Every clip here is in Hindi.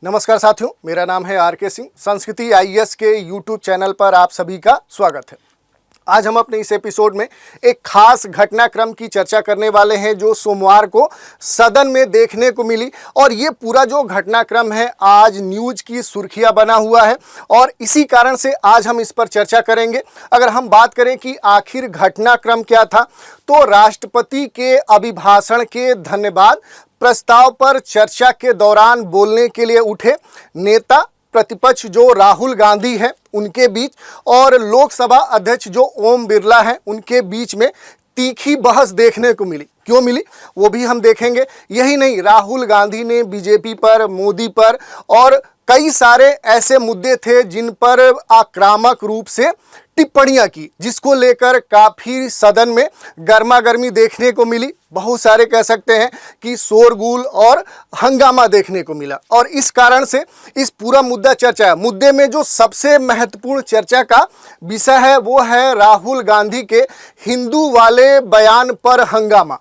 नमस्कार साथियों, मेरा नाम है आर के सिंह। संस्कृति आईएएस के यूट्यूब चैनल पर आप सभी का स्वागत है। आज हम अपने इस एपिसोड में एक खास घटनाक्रम की चर्चा करने वाले हैं जो सोमवार को सदन में देखने को मिली। और ये पूरा जो घटनाक्रम है आज न्यूज़ की सुर्खियां बना हुआ है और इसी कारण से आज हम इस पर चर्चा करेंगे। अगर हम बात करें कि आखिर घटनाक्रम क्या था, तो राष्ट्रपति के अभिभाषण के धन्यवाद प्रस्ताव पर चर्चा के दौरान बोलने के लिए उठे नेता प्रतिपक्ष जो राहुल गांधी हैं उनके बीच और लोकसभा अध्यक्ष जो ओम बिरला हैं उनके बीच में तीखी बहस देखने को मिली। क्यों मिली वो भी हम देखेंगे। यही नहीं, राहुल गांधी ने बीजेपी पर, मोदी पर और कई सारे ऐसे मुद्दे थे जिन पर आक्रामक रूप से टिप्पणियां की, जिसको लेकर काफ़ी सदन में गर्मागर्मी देखने को मिली। बहुत सारे कह सकते हैं कि शोरगुल और हंगामा देखने को मिला और इस कारण से इस पूरा मुद्दा चर्चा है। मुद्दे में जो सबसे महत्वपूर्ण चर्चा का विषय है वो है राहुल गांधी के हिंदू वाले बयान पर हंगामा।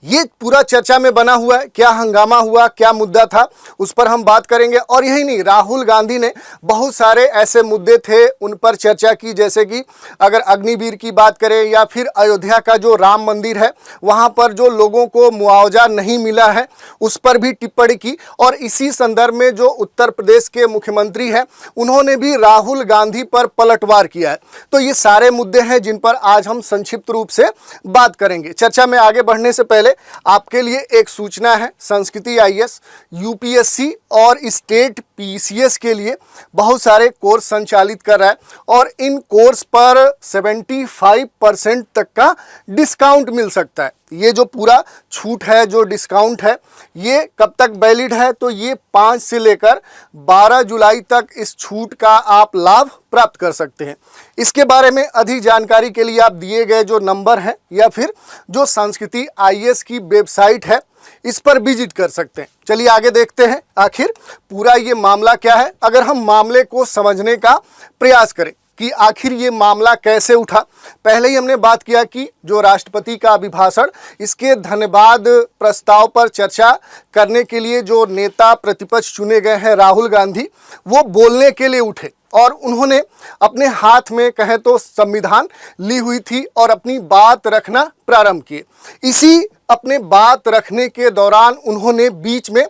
ये पूरा चर्चा में बना हुआ है। क्या हंगामा हुआ, क्या मुद्दा था, उस पर हम बात करेंगे। और यही नहीं, राहुल गांधी ने बहुत सारे ऐसे मुद्दे थे उन पर चर्चा की, जैसे कि अगर अग्निवीर की बात करें या फिर अयोध्या का जो राम मंदिर है वहाँ पर जो लोगों को मुआवजा नहीं मिला है उस पर भी टिप्पणी की। और इसी संदर्भ में जो उत्तर प्रदेश के मुख्यमंत्री हैं उन्होंने भी राहुल गांधी पर पलटवार किया है। तो ये सारे मुद्दे हैं जिन पर आज हम संक्षिप्त रूप से बात करेंगे। चर्चा में आगे बढ़ने से पहले आपके लिए एक सूचना है। संस्कृति आईएएस, यूपीएससी और स्टेट पीसीएस के लिए बहुत सारे कोर्स संचालित कर रहा है और इन कोर्स पर 75% तक का डिस्काउंट मिल सकता है। ये जो पूरा छूट है, जो डिस्काउंट है, ये कब तक वैलिड है, तो ये 5 से लेकर 12 जुलाई तक इस छूट का आप लाभ प्राप्त कर सकते हैं। इसके बारे में अधिक जानकारी के लिए आप दिए गए जो नंबर है या फिर जो संस्कृति आईएएस की वेबसाइट है इस पर विजिट कर सकते हैं। चलिए आगे देखते हैं आखिर पूरा ये मामला क्या है। अगर हम मामले को समझने का प्रयास करें कि आखिर ये मामला कैसे उठा, पहले ही हमने बात किया कि जो राष्ट्रपति का अभिभाषण, इसके धन्यवाद प्रस्ताव पर चर्चा करने के लिए जो नेता प्रतिपक्ष चुने गए हैं राहुल गांधी, वो बोलने के लिए उठे और उन्होंने अपने हाथ में कहें तो संविधान ली हुई थी और अपनी बात रखना प्रारंभ किए। इसी अपने बात रखने के दौरान उन्होंने बीच में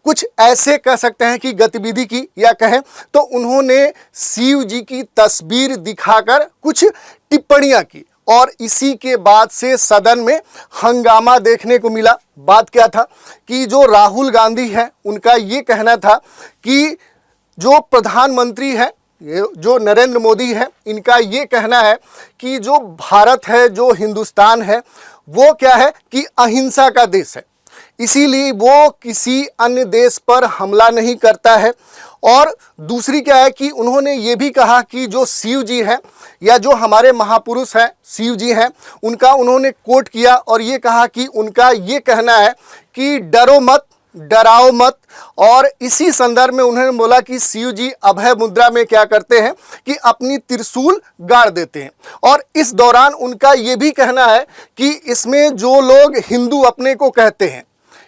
कुछ ऐसे कह सकते हैं कि गतिविधि की, या कहें तो उन्होंने शिव जी की तस्वीर दिखाकर कुछ टिप्पणियां की और इसी के बाद से सदन में हंगामा देखने को मिला। बात क्या था कि जो राहुल गांधी है उनका ये कहना था कि जो प्रधानमंत्री है, जो नरेंद्र मोदी है, इनका ये कहना है कि जो भारत है, जो हिंदुस्तान है, वो क्या है कि अहिंसा का देश है, इसीलिए वो किसी अन्य देश पर हमला नहीं करता है। और दूसरी क्या है कि उन्होंने ये भी कहा कि जो शिव जी हैं या जो हमारे महापुरुष हैं शिव जी हैं, उनका उन्होंने कोट किया और ये कहा कि उनका ये कहना है कि डरो मत, डराओ मत। और इसी संदर्भ में उन्होंने बोला कि शिव जी अभय मुद्रा में क्या करते हैं कि अपनी त्रिशूल गाड़ देते हैं। और इस दौरान उनका ये भी कहना है कि इसमें जो लोग हिंदू अपने को कहते हैं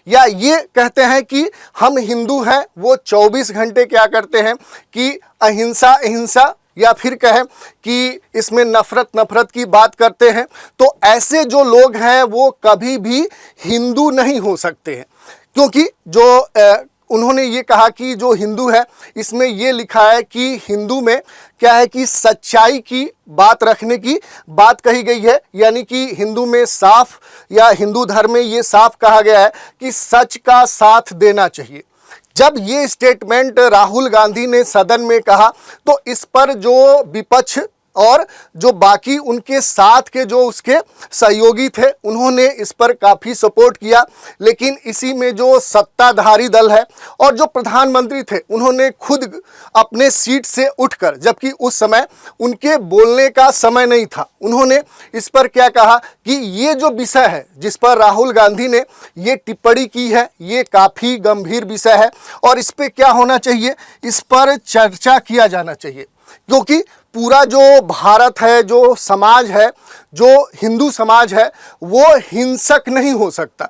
या ये कहते हैं कि हम हिंदू हैं, वो 24 घंटे क्या करते हैं कि अहिंसा अहिंसा या फिर कहें कि इसमें नफरत की बात करते हैं। तो ऐसे जो लोग हैं वो कभी भी हिंदू नहीं हो सकते हैं, क्योंकि जो उन्होंने ये कहा कि जो हिंदू है इसमें ये लिखा है कि हिंदू में क्या है कि सच्चाई की बात रखने की बात कही गई है। यानी कि हिंदू में साफ, या हिंदू धर्म में ये साफ कहा गया है कि सच का साथ देना चाहिए। जब ये स्टेटमेंट राहुल गांधी ने सदन में कहा तो इस पर जो विपक्ष और जो बाकी उनके साथ के जो उसके सहयोगी थे उन्होंने इस पर काफ़ी सपोर्ट किया। लेकिन इसी में जो सत्ताधारी दल है और जो प्रधानमंत्री थे उन्होंने खुद अपने सीट से उठकर, जबकि उस समय उनके बोलने का समय नहीं था, उन्होंने इस पर क्या कहा कि ये जो विषय है जिस पर राहुल गांधी ने ये टिप्पणी की है ये काफ़ी गंभीर विषय है और इस पर क्या होना चाहिए, इस पर चर्चा किया जाना चाहिए। क्योंकि पूरा जो भारत है, जो समाज है, जो हिंदू समाज है, वो हिंसक नहीं हो सकता।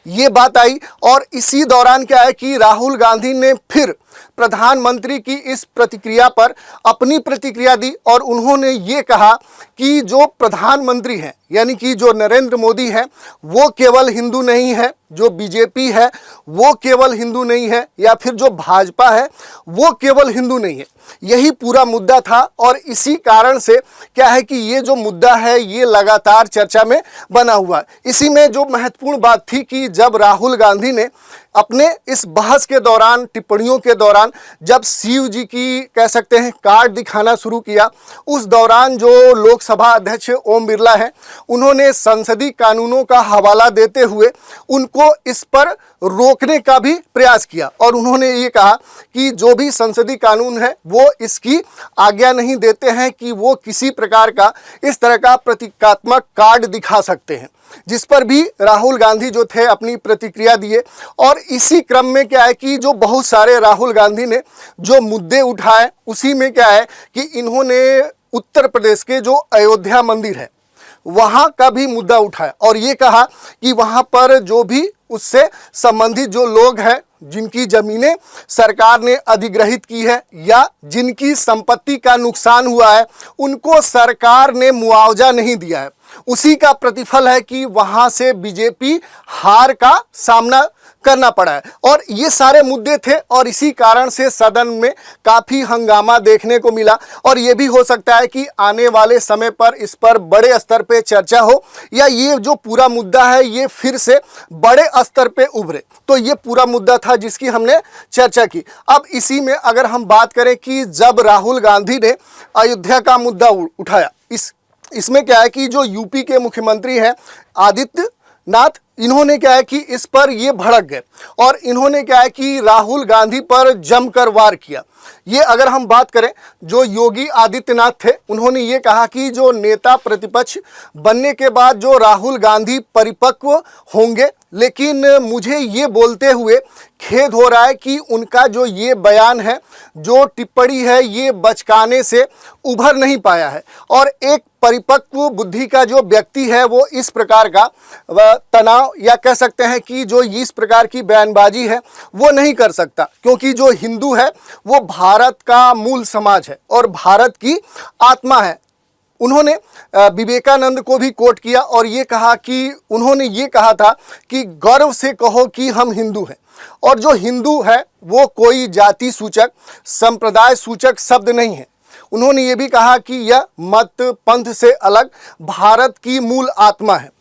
ये बात आई और इसी दौरान क्या है कि राहुल गांधी ने फिर प्रधानमंत्री की इस प्रतिक्रिया पर अपनी प्रतिक्रिया दी और उन्होंने ये कहा कि जो प्रधानमंत्री हैं यानी कि जो नरेंद्र मोदी हैं वो केवल हिंदू नहीं है, जो बीजेपी है वो केवल हिंदू नहीं है, या फिर जो भाजपा है वो केवल हिंदू नहीं है। यही पूरा मुद्दा था और इसी कारण से क्या है कि ये जो मुद्दा है ये लगातार चर्चा में बना हुआ है। इसी में जो महत्वपूर्ण बात थी कि जब राहुल गांधी ने अपने इस बहस के दौरान, टिप्पणियों के दौरान जब शिव जी की कह सकते हैं कार्ड दिखाना शुरू किया, उस दौरान जो लोकसभा अध्यक्ष ओम बिरला हैं उन्होंने संसदीय कानूनों का हवाला देते हुए उनको इस पर रोकने का भी प्रयास किया और उन्होंने ये कहा कि जो भी संसदीय कानून है वो इसकी आज्ञा नहीं देते हैं कि वो किसी प्रकार का इस तरह का प्रतीकात्मक कार्ड दिखा सकते हैं, जिस पर भी राहुल गांधी जो थे अपनी प्रतिक्रिया दिए। और इसी क्रम में क्या है कि जो बहुत सारे राहुल गांधी ने जो मुद्दे उठाए उसी में क्या है कि इन्होंने उत्तर प्रदेश के जो अयोध्या मंदिर है वहाँ का भी मुद्दा उठाया और ये कहा कि वहाँ पर जो भी उससे संबंधित जो लोग हैं जिनकी ज़मीनें सरकार ने अधिग्रहित की है या जिनकी संपत्ति का नुकसान हुआ है उनको सरकार ने मुआवजा नहीं दिया है, उसी का प्रतिफल है कि वहाँ से बीजेपी हार का सामना करना पड़ा है। और ये सारे मुद्दे थे और इसी कारण से सदन में काफ़ी हंगामा देखने को मिला और ये भी हो सकता है कि आने वाले समय पर इस पर बड़े स्तर पे चर्चा हो या ये जो पूरा मुद्दा है ये फिर से बड़े स्तर पे उभरे। तो ये पूरा मुद्दा था जिसकी हमने चर्चा की। अब इसी में अगर हम बात करें कि जब राहुल गांधी ने अयोध्या का मुद्दा उठाया, इसमें क्या है कि जो यूपी के मुख्यमंत्री हैं आदित्यनाथ, इन्होंने क्या है कि इस पर ये भड़क गए और इन्होंने क्या है कि राहुल गांधी पर जमकर वार किया। ये अगर हम बात करें जो योगी आदित्यनाथ थे उन्होंने ये कहा कि जो नेता प्रतिपक्ष बनने के बाद जो राहुल गांधी परिपक्व होंगे, लेकिन मुझे ये बोलते हुए खेद हो रहा है कि उनका जो ये बयान है, जो टिप्पणी है, ये बचकाने से उभर नहीं पाया है और एक परिपक्व बुद्धि का जो व्यक्ति है वो इस प्रकार का तनाव या कह सकते हैं कि जो इस प्रकार की बयानबाजी है वो नहीं कर सकता, क्योंकि जो हिंदू है वो भारत का मूल समाज है और भारत की आत्मा है। उन्होंने विवेकानंद को भी कोट किया और ये कहा कि उन्होंने ये कहा था कि गर्व से कहो कि हम हिंदू हैं, और जो हिंदू है वो कोई जाति सूचक, संप्रदाय सूचक शब्द नहीं है। उन्होंने ये भी कहा कि यह मत पंथ से अलग भारत की मूल आत्मा है।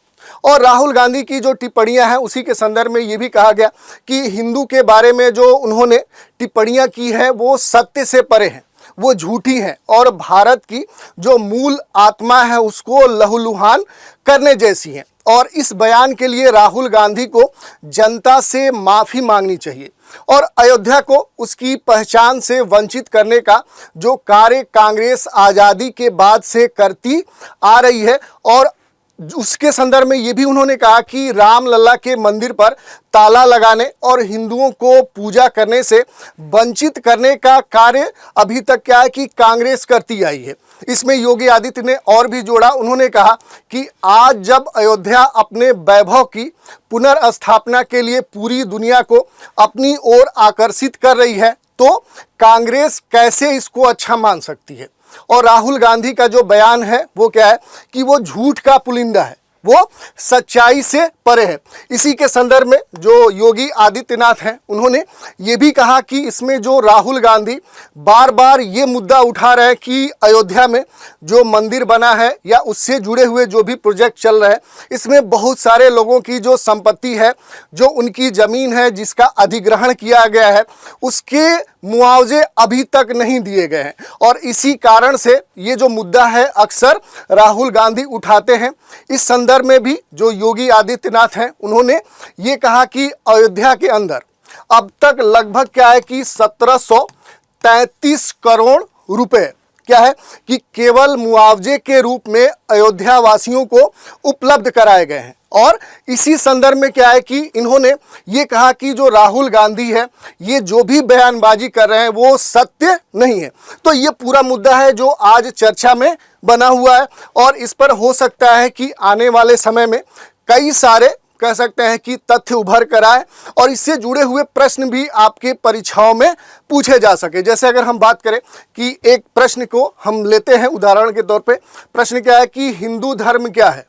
और राहुल गांधी की जो टिप्पणियां हैं उसी के संदर्भ में ये भी कहा गया कि हिंदू के बारे में जो उन्होंने टिप्पणियां की हैं वो सत्य से परे हैं, वो झूठी हैं और भारत की जो मूल आत्मा है उसको लहूलुहान करने जैसी हैं। और इस बयान के लिए राहुल गांधी को जनता से माफ़ी मांगनी चाहिए और अयोध्या को उसकी पहचान से वंचित करने का जो कार्य कांग्रेस आज़ादी के बाद से करती आ रही है, और उसके संदर्भ में ये भी उन्होंने कहा कि रामलला के मंदिर पर ताला लगाने और हिंदुओं को पूजा करने से वंचित करने का कार्य अभी तक क्या है कि कांग्रेस करती आई है। इसमें योगी आदित्य ने और भी जोड़ा, उन्होंने कहा कि आज जब अयोध्या अपने वैभव की पुनर्स्थापना के लिए पूरी दुनिया को अपनी ओर आकर्षित कर रही है तो कांग्रेस कैसे इसको अच्छा मान सकती है। और राहुल गांधी का जो बयान है वो क्या है कि वो झूठ का पुलिंदा है, वो सच्चाई से परे है। इसी के संदर्भ में जो योगी आदित्यनाथ हैं उन्होंने ये भी कहा कि इसमें जो राहुल गांधी बार बार ये मुद्दा उठा रहे हैं कि अयोध्या में जो मंदिर बना है या उससे जुड़े हुए जो भी प्रोजेक्ट चल रहे हैं इसमें बहुत सारे लोगों की जो संपत्ति है, जो उनकी ज़मीन है जिसका अधिग्रहण किया गया है, उसके मुआवजे अभी तक नहीं दिए गए हैं। और इसी कारण से ये जो मुद्दा है अक्सर राहुल गांधी उठाते हैं। इस संदर्भ में भी जो योगी आदित्यनाथ हैं उन्होंने ये कहा कि अयोध्या के अंदर अब तक लगभग क्या है कि 1733 करोड़ रुपए क्या है कि केवल मुआवजे के रूप में अयोध्या वासियों को उपलब्ध कराए गए हैं। और इसी संदर्भ में क्या है कि इन्होंने ये कहा कि जो राहुल गांधी है ये जो भी बयानबाजी कर रहे हैं वो सत्य नहीं है। तो ये पूरा मुद्दा है जो आज चर्चा में बना हुआ है और इस पर हो सकता है कि आने वाले समय में कई सारे कह सकते हैं कि तथ्य उभर कर आए और इससे जुड़े हुए प्रश्न भी आपके परीक्षाओं में पूछे जा सके। जैसे अगर हम बात करें कि एक प्रश्न को हम लेते हैं उदाहरण के तौर पे, प्रश्न क्या है कि हिंदू धर्म क्या है,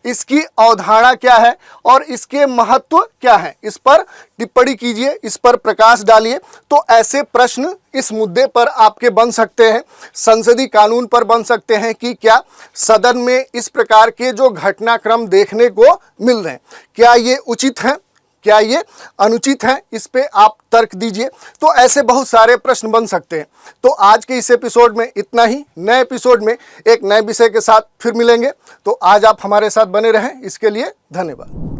इसकी अवधारणा क्या है और इसके महत्व क्या है, इस पर टिप्पणी कीजिए, इस पर प्रकाश डालिए। तो ऐसे प्रश्न इस मुद्दे पर आपके बन सकते हैं, संसदीय कानून पर बन सकते हैं कि क्या सदन में इस प्रकार के जो घटनाक्रम देखने को मिल रहे हैं, क्या ये उचित हैं, क्या ये अनुचित है, इस पे आप तर्क दीजिए। तो ऐसे बहुत सारे प्रश्न बन सकते हैं। तो आज के इस एपिसोड में इतना ही। नए एपिसोड में एक नए विषय के साथ फिर मिलेंगे। तो आज आप हमारे साथ बने रहें, इसके लिए धन्यवाद।